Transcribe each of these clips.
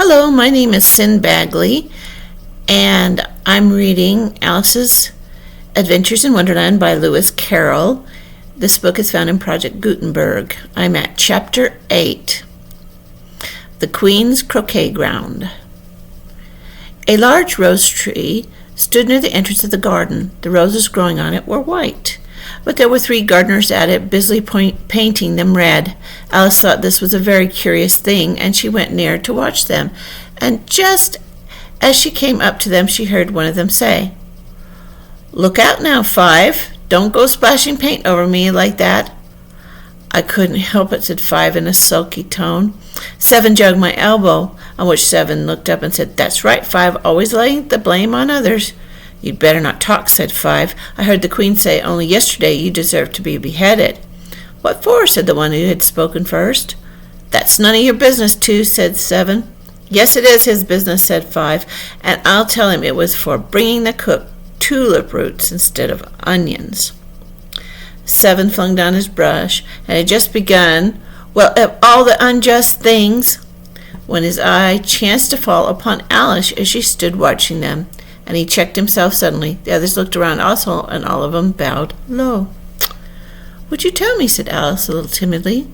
Hello, my name is Sin Bagley, and I'm reading Alice's Adventures in Wonderland by Lewis Carroll. This book is found in Project Gutenberg. I'm at Chapter 8, The Queen's Croquet Ground. A large rose tree stood near the entrance of the garden. The roses growing on it were white, but there were 3 gardeners at it, busily painting them red. Alice thought this was a very curious thing, and she went near to watch them. And just as she came up to them, she heard one of them say, "Look out now, 5. Don't go splashing paint over me like that." "I couldn't help it," said 5 in a sulky tone. 7 jogged my elbow, on which 7 looked up and said, "That's right, 5, always laying the blame on others." "You'd better not talk," said 5. "I heard the Queen say only yesterday you deserved to be beheaded." "What for?" said the one who had spoken first. "That's none of your business, 2, said 7. "Yes, it is his business," said 5, "and I'll tell him it was for bringing the cook tulip roots instead of onions." 7 flung down his brush and had just begun, "Well, of all the unjust things," when his eye chanced to fall upon Alice as she stood watching them, and he checked himself suddenly. The others looked around also, and all of them bowed low. "Would you tell me," said Alice a little timidly,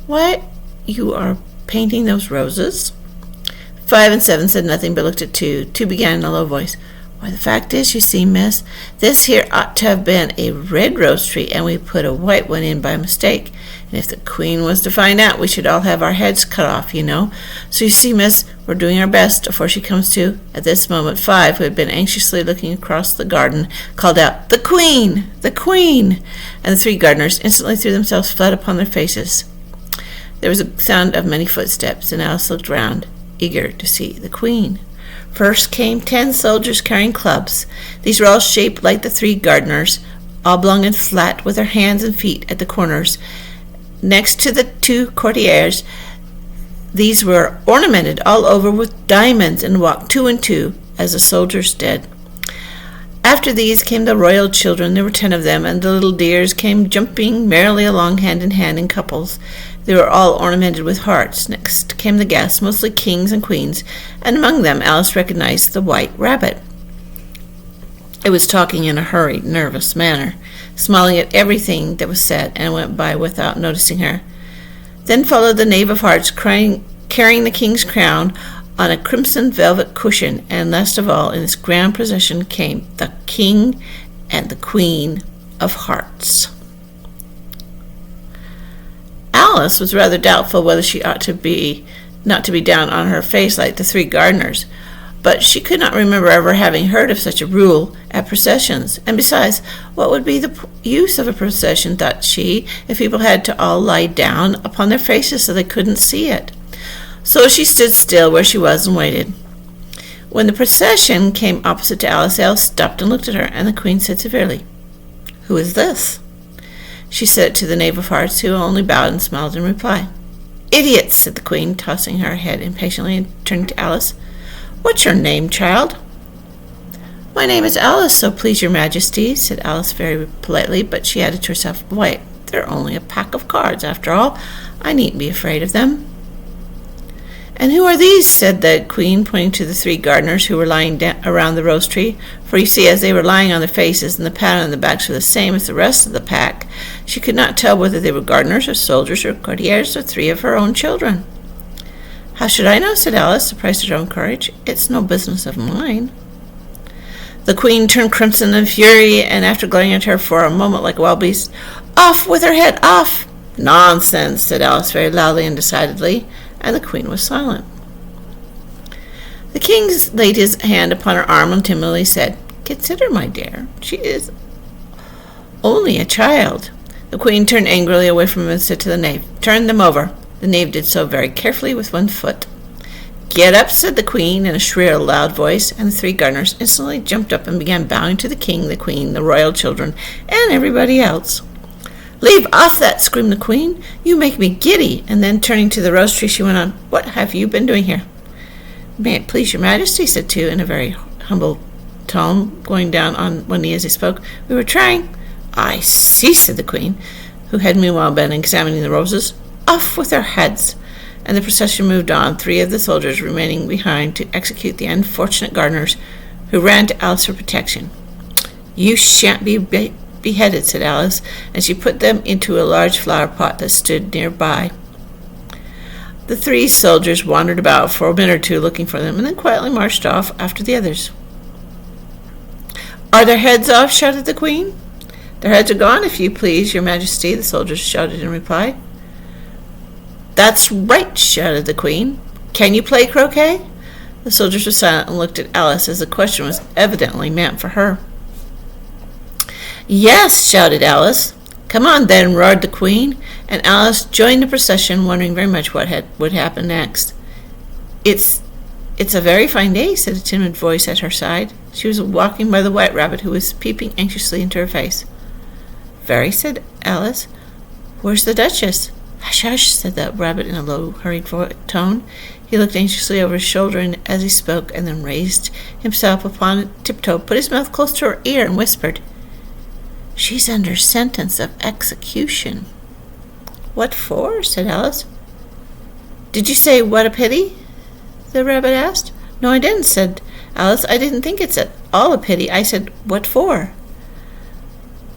"why you are painting those roses?" 5 and 7 said nothing, but looked at 2. 2 began in a low voice. "Why, the fact is, you see, miss, this here ought to have been a red rose tree, and we put a white one in by mistake. And if the Queen was to find out, we should all have our heads cut off, you know. So you see, miss, we're doing our best before she comes to." At this moment, 5, who had been anxiously looking across the garden, called out, "The Queen! The Queen!" And the 3 gardeners instantly threw themselves flat upon their faces. There was a sound of many footsteps, and Alice looked round, eager to see the Queen. First came 10 soldiers carrying clubs. These were all shaped like the 3 gardeners, oblong and flat, with their hands and feet at the corners. Next to the 2 courtiers, these were ornamented all over with diamonds and walked 2 and 2, as the soldiers did. After these came the royal children. There were 10 of them, and the little dears came jumping merrily along hand in hand in couples. They were all ornamented with hearts. Next came the guests, mostly kings and queens, and among them Alice recognized the white rabbit. It was talking in a hurried, nervous manner, smiling at everything that was said, and went by without noticing her. Then followed the knave of hearts, carrying the king's crown on a crimson velvet cushion, and last of all in this grand procession came the king and the queen of hearts. Alice was rather doubtful whether she ought not to be down on her face like the 3 gardeners, but she could not remember ever having heard of such a rule at processions. And besides, what would be the use of a procession, thought she, if people had to all lie down upon their faces so they couldn't see it? So she stood still where she was and waited. When the procession came opposite to Alice, Alice stopped and looked at her, and the Queen said severely, "Who is this?" She said it to the knave of hearts, who only bowed and smiled in reply. "Idiots," said the Queen, tossing her head impatiently and turning to Alice. "What's your name, child?" "My name is Alice, so please your Majesty," said Alice very politely, but she added to herself, "Why, they're only a pack of cards, after all. I needn't be afraid of them." "And who are these?" said the Queen, pointing to the 3 gardeners who were lying around the rose tree. For you see, as they were lying on their faces, and the pattern on the backs were the same as the rest of the pack, she could not tell whether they were gardeners or soldiers or courtiers or 3 of her own children. "How should I know?" said Alice, surprised at her own courage. "It's no business of mine." The Queen turned crimson in fury, and after glaring at her for a moment like a wild beast, "Off with her head, off!" "Nonsense," said Alice very loudly and decidedly, and the Queen was silent. The King laid his hand upon her arm and timidly said, "Consider, my dear, she is only a child." The Queen turned angrily away from him and said to the knave, "Turn them over." The knave did so very carefully with 1 foot. "Get up," said the Queen in a shrill, loud voice, and the 3 gardeners instantly jumped up and began bowing to the King, the Queen, the royal children, and everybody else. "Leave off that!" screamed the Queen. "You make me giddy." And then, turning to the rose tree, she went on, "What have you been doing here?" "May it please your Majesty," said 2 in a very humble tone, going down on one knee as he spoke. "We were trying—" "I see," said the Queen, who had meanwhile been examining the roses. "Off with their heads." and the procession moved on, 3 of the soldiers remaining behind to execute the unfortunate gardeners who ran to Alice for protection. "You shan't be beheaded," said Alice, and she put them into a large flower pot that stood nearby. The 3 soldiers wandered about for a minute or two looking for them, and then quietly marched off after the others. "Are their heads off?" shouted the Queen. "Their heads are gone, if you please, Your Majesty," the soldiers shouted in reply. "That's right," shouted the Queen. "Can you play croquet?" The soldiers were silent and looked at Alice, as the question was evidently meant for her. "Yes," shouted Alice. "Come on then," roared the Queen, and Alice joined the procession, wondering very much what would happen next. It's a very fine day," said a timid voice at her side. She was walking by the White Rabbit, who was peeping anxiously into her face. "Very," said Alice. "Where's the Duchess?" "Hush, hush," said the Rabbit in a low, hurried tone. He looked anxiously over his shoulder as he spoke, and then raised himself upon tiptoe, put his mouth close to her ear, and whispered, "She's under sentence of execution." "What for?" said Alice. "Did you say, 'what a pity'?" the Rabbit asked. "No, I didn't," said Alice. "I didn't think it's at all a pity. I said, 'what for?'"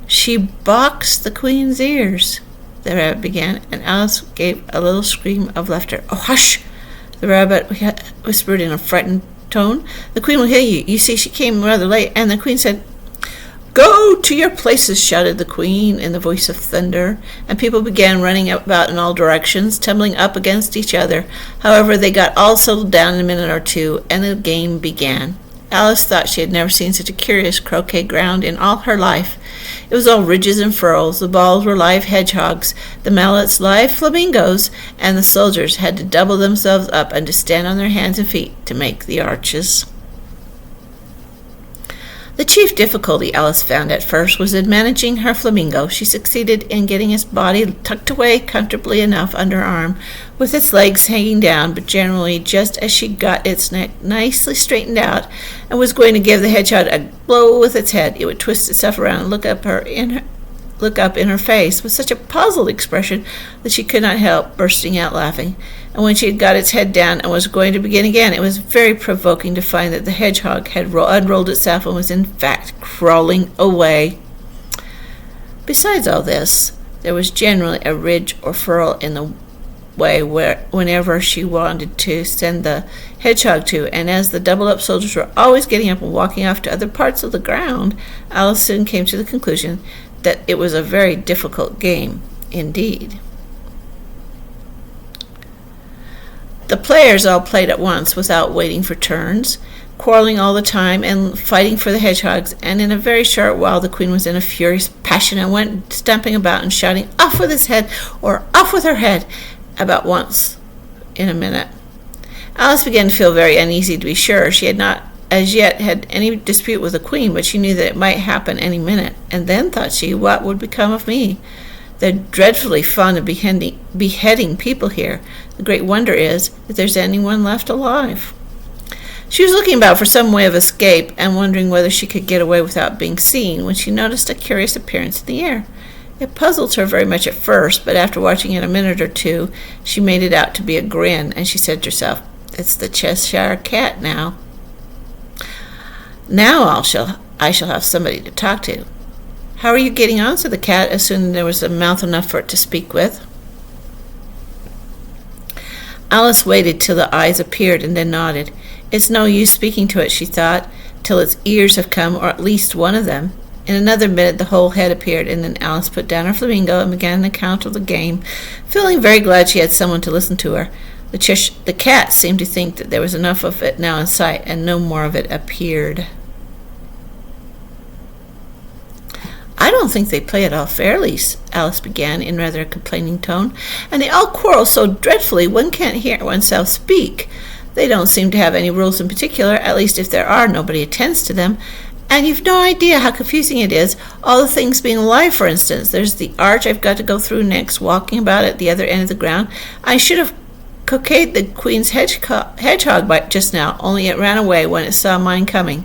"She boxed the Queen's ears," the Rabbit began, and Alice gave a little scream of laughter. "Oh, hush!" the Rabbit whispered in a frightened tone. "The Queen will hear you. You see, she came rather late." And the Queen said, "Go to your places," shouted the Queen in the voice of thunder, and people began running about in all directions, tumbling up against each other. However, they got all settled down in a minute or two, and the game began. Alice thought she had never seen such a curious croquet ground in all her life. It was all ridges and furrows. The balls were live hedgehogs, the mallets live flamingos, and the soldiers had to double themselves up and to stand on their hands and feet to make the arches. The chief difficulty Alice found at first was in managing her flamingo. She succeeded in getting its body tucked away comfortably enough under her arm, with its legs hanging down, but generally just as she got its neck nicely straightened out and was going to give the hedgehog a blow with its head, it would twist itself around and look up in her face with such a puzzled expression that she could not help bursting out laughing. And when she had got its head down and was going to begin again, it was very provoking to find that the hedgehog had unrolled itself and was in fact crawling away. Besides all this, there was generally a ridge or furrow in the way whenever she wanted to send the hedgehog to, and as the doubled-up soldiers were always getting up and walking off to other parts of the ground, Alice soon came to the conclusion that it was a very difficult game indeed. The players all played at once without waiting for turns, quarreling all the time and fighting for the hedgehogs, and in a very short while the Queen was in a furious passion and went stamping about and shouting, "Off with his head," or "Off with her head," about once in a minute. Alice began to feel very uneasy, to be sure. She had not as yet had any dispute with the Queen, but she knew that it might happen any minute. And then, thought she, what would become of me? They're dreadfully fond of beheading people here. The great wonder is if there's anyone left alive. She was looking about for some way of escape and wondering whether she could get away without being seen when she noticed a curious appearance in the air. It puzzled her very much at first, but after watching it a minute or two, she made it out to be a grin, and she said to herself, "It's the Cheshire Cat now. Now I shall have somebody to talk to." "How are you getting on?" said the cat, as soon as there was a mouth enough for it to speak with. Alice waited till the eyes appeared and then nodded. "It's no use speaking to it," she thought, "till its ears have come, or at least one of them." In another minute the whole head appeared, and then Alice put down her flamingo and began an account of the game, feeling very glad she had someone to listen to her. The cat seemed to think that there was enough of it now in sight, and no more of it appeared. "I don't think they play it all fairly," Alice began in rather a complaining tone, "and they all quarrel so dreadfully one can't hear oneself speak. They don't seem to have any rules in particular, at least if there are, nobody attends to them. And you've no idea how confusing it is, all the things being alive, for instance. There's the arch I've got to go through next, walking about at the other end of the ground. I should have coquetted the Queen's hedgehog by just now, only it ran away when it saw mine coming."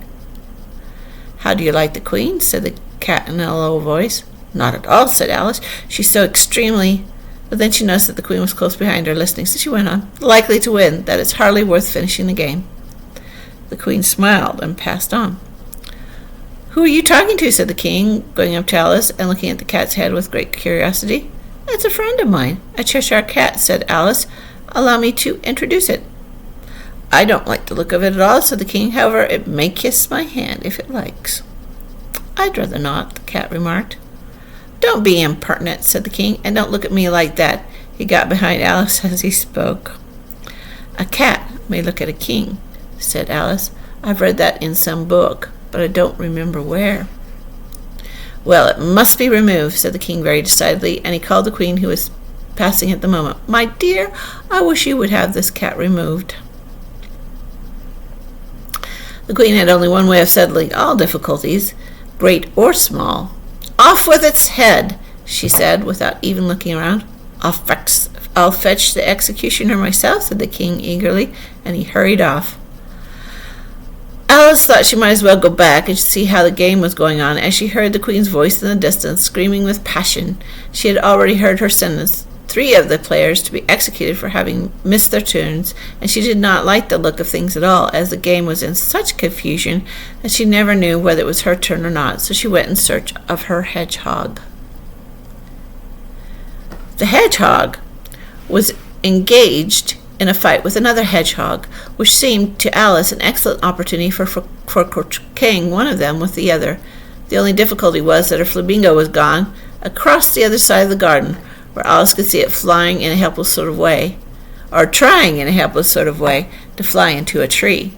"How do you like the Queen?" said the cat in a low voice. "Not at all," said Alice. "She's so extremely But then she noticed that the queen was close behind her, listening, so she went on, likely to win, that it's hardly worth finishing the game. The queen smiled and passed on. "Who are you talking to?" said the king, going up to Alice and looking at the cat's head with great curiosity. "It's a friend of mine, a Cheshire cat," said Alice. "Allow me to introduce it." "I don't like the look of it at all," said the king. "However, it may kiss my hand if it likes." "I'd rather not," the cat remarked. "Don't be impertinent," said the king, "and don't look at me like that." He got behind Alice as he spoke. "A cat may look at a king," said Alice. "I've read that in some book, but I don't remember where." "Well, it must be removed," said the king very decidedly, and he called the queen, who was passing at the moment. "My dear, I wish you would have this cat removed." The queen had only one way of settling all difficulties, great or small. "Off with its head," she said, without even looking around. I'll fetch the executioner myself," said the king eagerly, and he hurried off. Alice thought she might as well go back and see how the game was going on, as she heard the queen's voice in the distance, screaming with passion. She had already heard her sentence 3 of the players to be executed for having missed their turns, and she did not like the look of things at all, as the game was in such confusion that she never knew whether it was her turn or not, so she went in search of her hedgehog. The hedgehog was engaged in a fight with another hedgehog, which seemed to Alice an excellent opportunity for croqueting one of them with the other. The only difficulty was that her flamingo was gone across the other side of the garden, where Alice could see it flying in a helpless sort of way, or trying in a helpless sort of way to fly into a tree.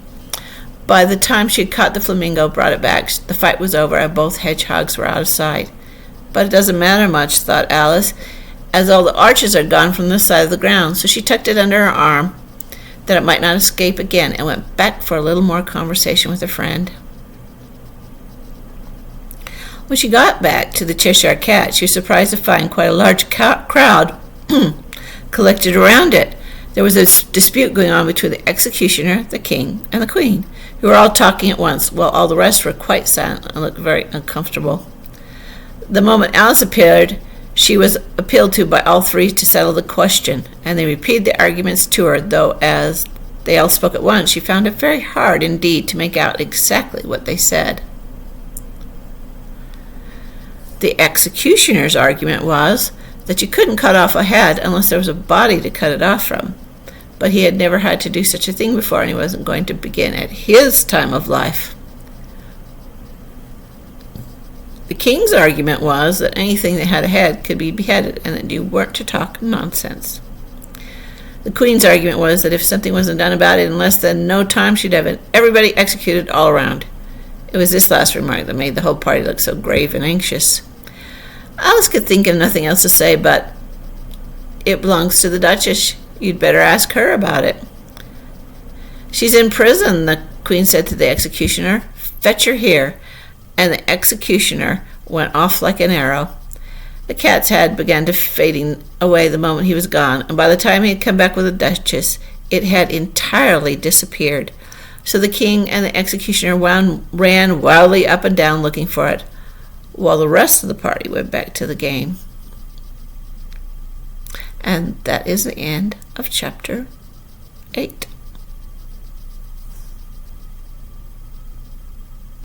By the time she had caught the flamingo, brought it back, the fight was over, and both hedgehogs were out of sight. But it doesn't matter much, thought Alice, as all the arches are gone from this side of the ground, so she tucked it under her arm, that it might not escape again, and went back for a little more conversation with her friend. When she got back to the Cheshire Cat, she was surprised to find quite a large crowd collected around it. There was a dispute going on between the executioner, the king, and the queen, who were all talking at once, while all the rest were quite silent and looked very uncomfortable. The moment Alice appeared, she was appealed to by all 3 to settle the question, and they repeated the arguments to her, though as they all spoke at once, she found it very hard indeed to make out exactly what they said. The executioner's argument was that you couldn't cut off a head unless there was a body to cut it off from. But he had never had to do such a thing before, and he wasn't going to begin at his time of life. The king's argument was that anything that had a head could be beheaded, and that you weren't to talk nonsense. The queen's argument was that if something wasn't done about it in less than no time, she'd have everybody executed all around. It was this last remark that made the whole party look so grave and anxious. Alice could think of nothing else to say but, "It belongs to the Duchess. You'd better ask her about it." "She's in prison," the queen said to the executioner. "Fetch her here." And the executioner went off like an arrow. The cat's head began to fading away the moment he was gone, and by the time he had come back with the Duchess, it had entirely disappeared. So the king and the executioner ran wildly up and down looking for it, while the rest of the party went back to the game. And that is the end of chapter 8.